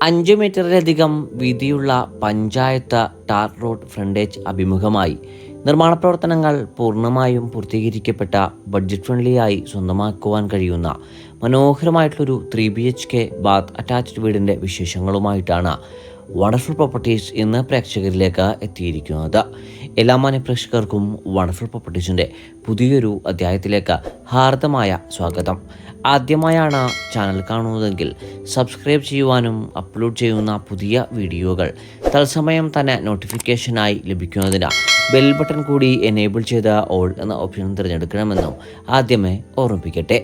5 മീറ്ററിലധികം വീതിയുള്ള panchayat tar road frontage അഭിമുഖമായി നിർമ്മാണ പ്രവർത്തനങ്ങൾ പൂർണ്ണമായും പൂർത്തീകരിക്കപ്പെട്ട ബഡ്ജറ്റ് ഫ്രണ്ട്ലിയായി സ്വന്തമാക്കുവാൻ കഴിയുന്ന മനോഹരമായിട്ടുള്ളൊരു 3 BHK ബാത്ത് അറ്റാച്ച്ഡ് വീടിൻ്റെ വിശേഷങ്ങളുമായിട്ടാണ് വണ്ടർഫുൾ പ്രോപ്പർട്ടീസ് ഇന്ന് പ്രേക്ഷകരിലേക്ക് എത്തിയിരിക്കുന്നത്. എല്ലാ മാന്യ പ്രേക്ഷകർക്കും വണ്ടർഫുൾ പ്രോപ്പർട്ടീസിൻ്റെ പുതിയൊരു അധ്യായത്തിലേക്ക് ഹാർദമായ സ്വാഗതം. ആദ്യമായാണ് ചാനൽ കാണുന്നതെങ്കിൽ സബ്സ്ക്രൈബ് ചെയ്യുവാനും അപ്ലോഡ് ചെയ്യുന്ന പുതിയ വീഡിയോകൾ തത്സമയം തന്നെ നോട്ടിഫിക്കേഷനായി ലഭിക്കുന്നതിന് ബെൽ ബട്ടൺ കൂടി എനേബിൾ ചെയ്ത് ഓൾ എന്ന ഓപ്ഷൻ തിരഞ്ഞെടുക്കണമെന്നും ആദ്യമേ ഓർമ്മിപ്പിക്കട്ടെ.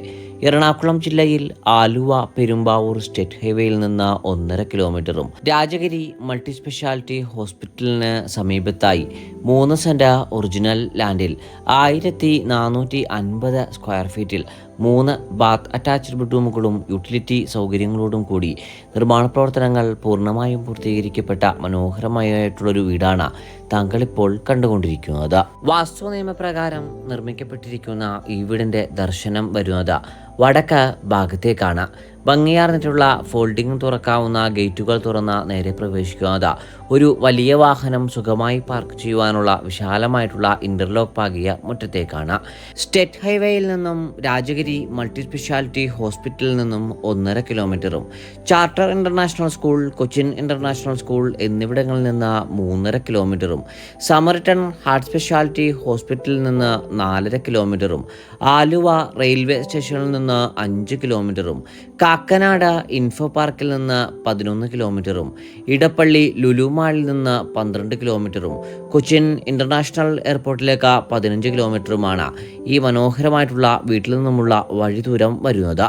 എറണാകുളം ജില്ലയിൽ ആലുവ പെരുമ്പാവൂർ സ്റ്റേറ്റ് ഹൈവേയിൽ നിന്ന് 1.5 കിലോമീറ്ററും രാജഗിരി മൾട്ടി സ്പെഷ്യാലിറ്റി ഹോസ്പിറ്റലിന് സമീപത്തായി 3 സെന്റ് ഒറിജിനൽ ലാൻഡിൽ 1450 സ്ക്വയർ ഫീറ്റിൽ 3 ബാത്ത് അറ്റാച്ച്ഡ് ബെഡ്റൂമുകളും യൂട്ടിലിറ്റി സൗകര്യങ്ങളോടും കൂടി നിർമ്മാണ പ്രവർത്തനങ്ങൾ പൂർണ്ണമായും പൂർത്തീകരിക്കപ്പെട്ട മനോഹരമായിട്ടുള്ളൊരു വീടാണ് താങ്കളിപ്പോൾ കണ്ടുകൊണ്ടിരിക്കുന്നത്. വാസ്തു നിയമപ്രകാരം നിർമ്മിക്കപ്പെട്ടിരിക്കുന്ന ഈ വീടിൻ്റെ ദർശനം വരുന്നത് വടക്ക് ഭാഗത്തേക്കാണ്. ഭംഗിയാർന്നിട്ടുള്ള ഫോൾഡിംഗ് തുറക്കാവുന്ന ഗേറ്റുകൾ തുറന്ന് നേരെ പ്രവേശിക്കുന്നത് ഒരു വലിയ വാഹനം സുഖമായി പാർക്ക് ചെയ്യുവാനുള്ള വിശാലമായിട്ടുള്ള ഇന്റർലോക്ക് പാകിയ മുറ്റത്തേക്കാണ്. സ്റ്റേറ്റ് ഹൈവേയിൽ നിന്നും രാജഗിരി മൾട്ടി സ്പെഷ്യാലിറ്റി ഹോസ്പിറ്റലിൽ നിന്നും 1.5 കിലോമീറ്ററും charter international school, Cochin international school എന്നിവിടങ്ങളിൽ നിന്ന് 3.5 കിലോമീറ്ററും സമർട്ടൺ ഹാർട്ട് സ്പെഷ്യാലിറ്റി ഹോസ്പിറ്റലിൽ നിന്ന് 4.5 കിലോമീറ്ററും ആലുവ റെയിൽവേ സ്റ്റേഷനിൽ നിന്ന് 5 കിലോമീറ്ററും കാക്കനാട് ഇൻഫോ പാർക്കിൽ നിന്ന് 11 കിലോമീറ്ററും ഇടപ്പള്ളി ലുലു മാളിൽ നിന്ന് 12 കിലോമീറ്ററും കൊച്ചിൻ ഇന്റർനാഷണൽ എയർപോർട്ടിലേക്ക് 15 കിലോമീറ്ററുമാണ് ഈ മനോഹരമായിട്ടുള്ള വീട്ടിൽ നിന്നുമുള്ള വഴിദൂരം വരുന്നത്.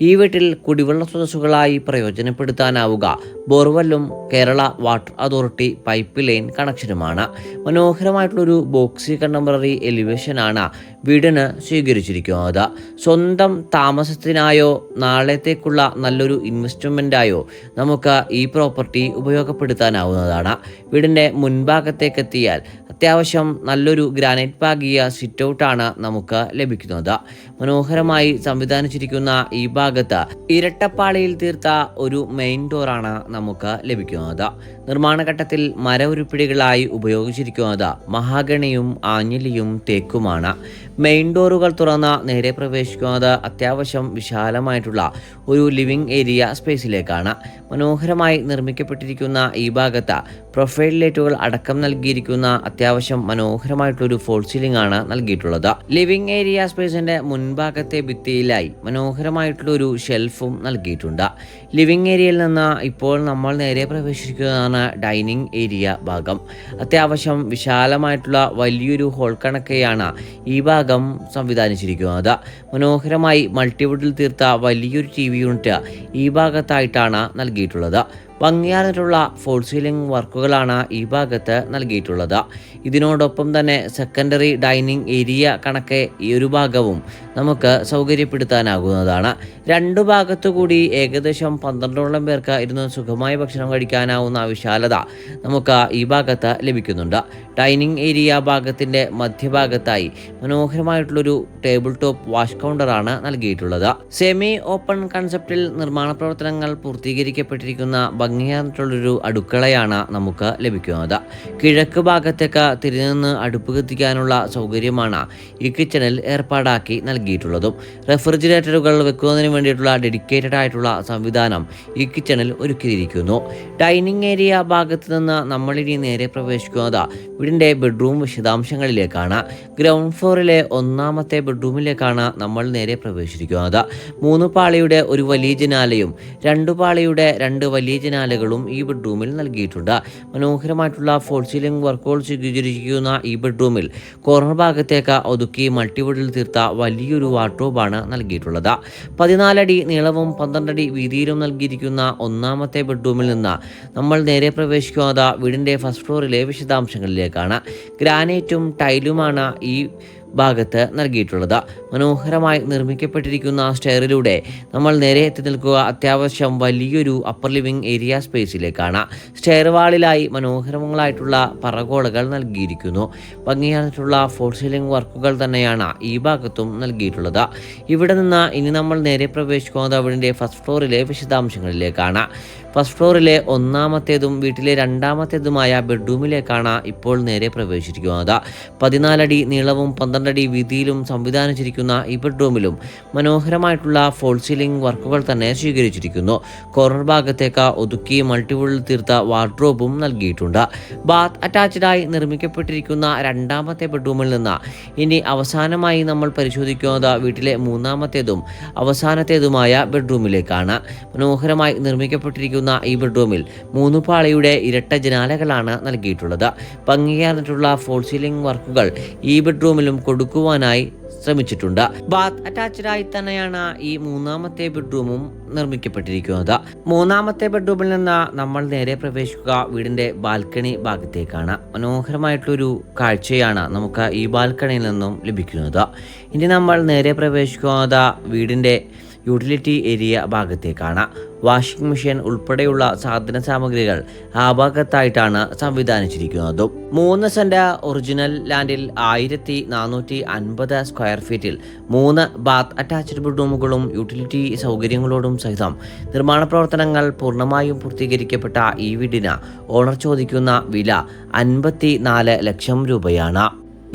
ഈ വീട്ടിൽ കുടിവെള്ള സ്രോതസ്സുകളായി പ്രയോജനപ്പെടുത്താനാവുക ബോർവെല്ലും Kerala water authority pipe line കണക്ഷനുമാണ്. മനോഹരമായിട്ടുള്ളൊരു ബോക്സി കണ്ടംപററി എലിവേഷനാണ് വീടിന് സ്വീകരിച്ചിരിക്കുന്നത്. സ്വന്തം താമസത്തിനായോ നാളത്തേക്കുള്ള നല്ലൊരു ഇൻവെസ്റ്റ്മെൻറ്റായോ നമുക്ക് ഈ പ്രോപ്പർട്ടി ഉപയോഗപ്പെടുത്താനാവുന്നതാണ്. വീടിൻ്റെ മുൻഭാഗത്തേക്ക് എത്തിയാൽ അത്യാവശ്യം നല്ലൊരു ഗ്രാനൈറ്റ് പാകിയ സിറ്റ് ഔട്ടാണ് നമുക്ക് ലഭിക്കുന്നത്. മനോഹരമായി സംവിധാനിച്ചിരിക്കുന്ന ഈ ഭാഗത്ത് ഇരട്ടപ്പാളിയിൽ തീർത്ത ഒരു മെയിൻ ഡോറാണ് നമുക്ക് ലഭിക്കുന്നത്. നിർമ്മാണഘട്ടത്തിൽ മരഉരുപ്പിടികളായി ഉപയോഗിച്ചിരിക്കുന്നത് മഹാഗണിയും ആഞ്ഞിലിയും തേക്കുമാണ്. മെയിൻ ഡോറുകൾ തുറന്ന് നേരെ പ്രവേശിക്കുന്നത് അത്യാവശ്യം വിശാലമായിട്ടുള്ള ഒരു ലിവിംഗ് ഏരിയ സ്പേസിലേക്കാണ്. മനോഹരമായി നിർമ്മിക്കപ്പെട്ടിരിക്കുന്ന ഈ ഭാഗത്ത് പ്രൊഫൈൽ ലൈറ്റുകൾ അടക്കം നൽകിയിരിക്കുന്ന അത്യാവശ്യം മനോഹരമായിട്ടൊരു ഫോൾ സീലിംഗ് ആണ് നൽകിയിട്ടുള്ളത്. ലിവിംഗ് ഏരിയ സ്പേസിന്റെ മുൻഭാഗത്തെ ഭിത്തിയിലായി മനോഹരമായിട്ടുള്ളൊരു ഷെൽഫും നൽകിയിട്ടുണ്ട്. ലിവിംഗ് ഏരിയയിൽ നിന്ന് ഇപ്പോൾ നമ്മൾ നേരെ പ്രവേശിക്കുന്നതാണ് ഡൈനിങ് ഏരിയ ഭാഗം. അത്യാവശ്യം വിശാലമായിട്ടുള്ള വലിയൊരു ഹോൾ കണക്കെയാണ് ഈ ഭാഗം സംവിധാനിച്ചിരിക്കുന്നത്. മനോഹരമായി മൾട്ടിവുഡിൽ തീർത്ത വലിയൊരു TV യൂണിറ്റ് ഈ ഭാഗത്തായിട്ടാണ് നൽകിയിട്ടുള്ളത്. ഭംഗിയാർന്നിട്ടുള്ള ഫോൾ സീലിംഗ് വർക്കുകളാണ് ഈ ഭാഗത്ത് നൽകിയിട്ടുള്ളത്. ഇതിനോടൊപ്പം തന്നെ സെക്കൻഡറി ഡൈനിങ് ഏരിയ കണക്കെ ഈ ഒരു ഭാഗവും നമുക്ക് സൗകര്യപ്പെടുത്താനാകുന്നതാണ്. 2 ഭാഗത്തുകൂടി ഏകദേശം 12ഓളം പേർക്ക് ഇരുന്ന് സുഖമായി ഭക്ഷണം കഴിക്കാനാവുന്ന വിശാലത നമുക്ക് ഈ ഭാഗത്ത് ലഭിക്കുന്നുണ്ട്. ഡൈനിങ് ഏരിയ ഭാഗത്തിൻ്റെ മധ്യഭാഗത്തായി മനോഹരമായിട്ടുള്ളൊരു ടേബിൾ ടോപ്പ് വാഷ് കൗണ്ടറാണ് നൽകിയിട്ടുള്ളത്. സെമി ഓപ്പൺ കൺസെപ്റ്റിൽ നിർമ്മാണ പ്രവർത്തനങ്ങൾ പൂർത്തീകരിക്കപ്പെട്ടിരിക്കുന്ന ഭംഗിയായിട്ടുള്ളൊരു അടുക്കളയാണ് നമുക്ക് ലഭിക്കുന്നത്. കിഴക്ക് ഭാഗത്തേക്ക് തിരിഞ്ഞ് അടുപ്പ് കത്തിക്കാനുള്ള സൗകര്യമാണ് ഈ കിച്ചണിൽ ഏർപ്പാടാക്കി നൽകിയിട്ടുള്ളതും. റെഫ്രിജറേറ്ററുകൾ വെക്കുന്നതിന് വേണ്ടിയിട്ടുള്ള ഡെഡിക്കേറ്റഡ് ആയിട്ടുള്ള സംവിധാനം ഈ കിച്ചണിൽ ഒരുക്കിയിരിക്കുന്നു. ഡൈനിങ് ഏരിയ ഭാഗത്ത് നിന്ന് നമ്മളിനി നേരെ പ്രവേശിക്കുന്നത് വീടിൻ്റെ ബെഡ്റൂം വിശദാംശങ്ങളിലേക്കാണ്. ഗ്രൗണ്ട് ഫ്ലോറിലെ 1ാമത്തെ ബെഡ്റൂമിലേക്കാണ് നമ്മൾ നേരെ പ്രവേശിക്കുന്നത്. 3 പാളിയുടെ ഒരു വലിയ ജനാലയും 2 പാളിയുടെ 2 വലിയ ജനാലകളും ഈ ബെഡ്റൂമിൽ നൽകിയിട്ടുണ്ട്. മനോഹരമായിട്ടുള്ള ഫോൾ സീലിംഗ് വർക്കുകൾ സ്വീകരിച്ചിരിക്കുന്ന ഈ ബെഡ്റൂമിൽ കോർണർ ഭാഗത്തേക്ക് ഒതുക്കി മൾട്ടിവുഡിൽ തീർത്ത വലിയൊരു വാർഡ്രോബാണ് നൽകിയിട്ടുള്ളത്. 14 അടി നീളവും 12 അടി വീതിയിലും നൽകിയിരിക്കുന്ന 1ാമത്തെ ബെഡ്റൂമിൽ നിന്ന് നമ്മൾ നേരെ പ്രവേശിക്കുന്നത് വീടിൻ്റെ ഫസ്റ്റ് ഫ്ലോറിലെ വിശദാംശങ്ങളിലേക്കാണ്. ഗ്രാനൈറ്റും ടൈലുമാണ് ഈ ഭാഗത്ത് നൽകിയിട്ടുള്ളത്. മനോഹരമായി നിർമ്മിക്കപ്പെട്ടിരിക്കുന്ന സ്റ്റെയറിലൂടെ നമ്മൾ നേരെ എത്തി നിൽക്കുക അത്യാവശ്യം വലിയൊരു അപ്പർ ലിവിംഗ് ഏരിയ സ്പേസിലേക്കാണ്. സ്റ്റെയർ വാളിലായി മനോഹരങ്ങളായിട്ടുള്ള പറകോളകൾ നൽകിയിരിക്കുന്നു. ഭംഗിയായിട്ടുള്ള ഫോൾ സീലിംഗ് വർക്കുകൾ തന്നെയാണ് ഈ ഭാഗത്തും നൽകിയിട്ടുള്ളത്. ഇവിടെ നിന്ന് ഇനി നമ്മൾ നേരെ പ്രവേശിക്കുന്നത് വീടിൻ്റെ ഫസ്റ്റ് ഫ്ലോറിലെ വിശദാംശങ്ങളിലേക്കാണ്. ഫസ്റ്റ് ഫ്ലോറിലെ ഒന്നാമത്തേതും വീട്ടിലെ രണ്ടാമത്തേതുമായ ബെഡ്റൂമിലേക്കാണ് ഇപ്പോൾ നേരെ പ്രവേശിച്ചിരിക്കുന്നത്. 14 അടി നീളവും 12 അടി വീതിയിലും സംവിധാനിച്ചിരിക്കുന്ന ഈ ബെഡ്റൂമിലും മനോഹരമായിട്ടുള്ള ഫോൾ സീലിംഗ് വർക്കുകൾ തന്നെ സ്വീകരിച്ചിരിക്കുന്നു. കോർണർ ഭാഗത്തേക്ക് ഒതുക്കി മൾട്ടിവുഡിൽ തീർത്ത വാർഡ്രോബും നൽകിയിട്ടുണ്ട്. ബാത്ത് അറ്റാച്ച്ഡായി നിർമ്മിക്കപ്പെട്ടിരിക്കുന്ന രണ്ടാമത്തെ ബെഡ്റൂമിൽ നിന്ന് ഇനി അവസാനമായി നമ്മൾ പരിശോധിക്കുന്നത് വീട്ടിലെ മൂന്നാമത്തേതും അവസാനത്തേതുമായ ബെഡ്റൂമിലേക്കാണ്. മനോഹരമായി നിർമ്മിക്കപ്പെട്ടിരിക്കുന്ന ഈ ബെഡ്റൂമിൽ 3 പാളിയുടെ ഇരട്ട ജനാലകളാണ് നൽകിയിട്ടുള്ളത്. ഭംഗിയാർന്നിട്ടുള്ള ഫോൾ സീലിംഗ് വർക്കുകൾ ഈ ബെഡ്റൂമിലും കൊടുക്കുവാനായി ശ്രമിച്ചിട്ടുണ്ട്. ബാത്ത് അറ്റാച്ച്ഡായി തന്നെയാണ് ഈ മൂന്നാമത്തെ ബെഡ്റൂമും നിർമ്മിക്കപ്പെട്ടിരിക്കുന്നത്. മൂന്നാമത്തെ ബെഡ്റൂമിൽ നിന്ന് നമ്മൾ നേരെ പ്രവേശിക്കുക വീടിന്റെ ബാൽക്കണി ഭാഗത്തേക്കാണ്. മനോഹരമായിട്ടൊരു കാഴ്ചയാണ് നമുക്ക് ഈ ബാൽക്കണിയിൽ നിന്നും ലഭിക്കുന്നത്. ഇനി നമ്മൾ നേരെ പ്രവേശിക്കുന്നത് വീടിന്റെ യൂട്ടിലിറ്റി ഏരിയ ഭാഗത്തേക്കാണ്. വാഷിംഗ് മെഷീൻ ഉൾപ്പെടെയുള്ള സാധന സാമഗ്രികൾ ആ ഭാഗത്തായിട്ടാണ് സംവിധാനിച്ചിരിക്കുന്നത്. 3 സെന്റ് ഒറിജിനൽ ലാൻഡിൽ 1450 സ്ക്വയർ ഫീറ്റിൽ 3 ബാത്ത് അറ്റാച്ച്ഡ് ബെഡ്റൂമുകളും യൂട്ടിലിറ്റി സൗകര്യങ്ങളോടും സഹിതം നിർമ്മാണ പ്രവർത്തനങ്ങൾ പൂർണ്ണമായും പൂർത്തീകരിക്കപ്പെട്ട ഈ വീടിന് ഓണർ ചോദിക്കുന്ന വില 54 ലക്ഷം രൂപയാണ്.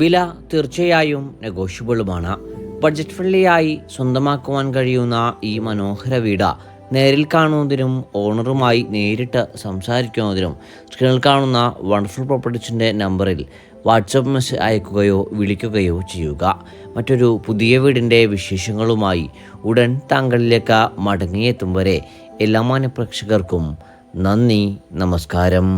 വില തീർച്ചയായും നെഗോഷ്യബിളുമാണ്. ബഡ്ജറ്റ് ഫ്രണ്ട്ലിയായി സ്വന്തമാക്കുവാൻ കഴിയുന്ന ഈ മനോഹര വീട് നേരിൽ കാണുന്നതിനും ഓണറുമായി നേരിട്ട് സംസാരിക്കുന്നതിനും സ്ക്രീനിൽ കാണുന്ന വണ്ടർഫുൾ പ്രോപ്പർട്ടീസിൻ്റെ നമ്പറിൽ വാട്സപ്പ് മെസ്സേജ് അയക്കുകയോ വിളിക്കുകയോ ചെയ്യുക. മറ്റൊരു പുതിയ വീടിൻ്റെ വിശേഷങ്ങളുമായി ഉടൻ താങ്കളിലേക്ക് മടങ്ങിയെത്തും വരെ എല്ലാ മാന്യപ്രേക്ഷകർക്കും നന്ദി, നമസ്കാരം.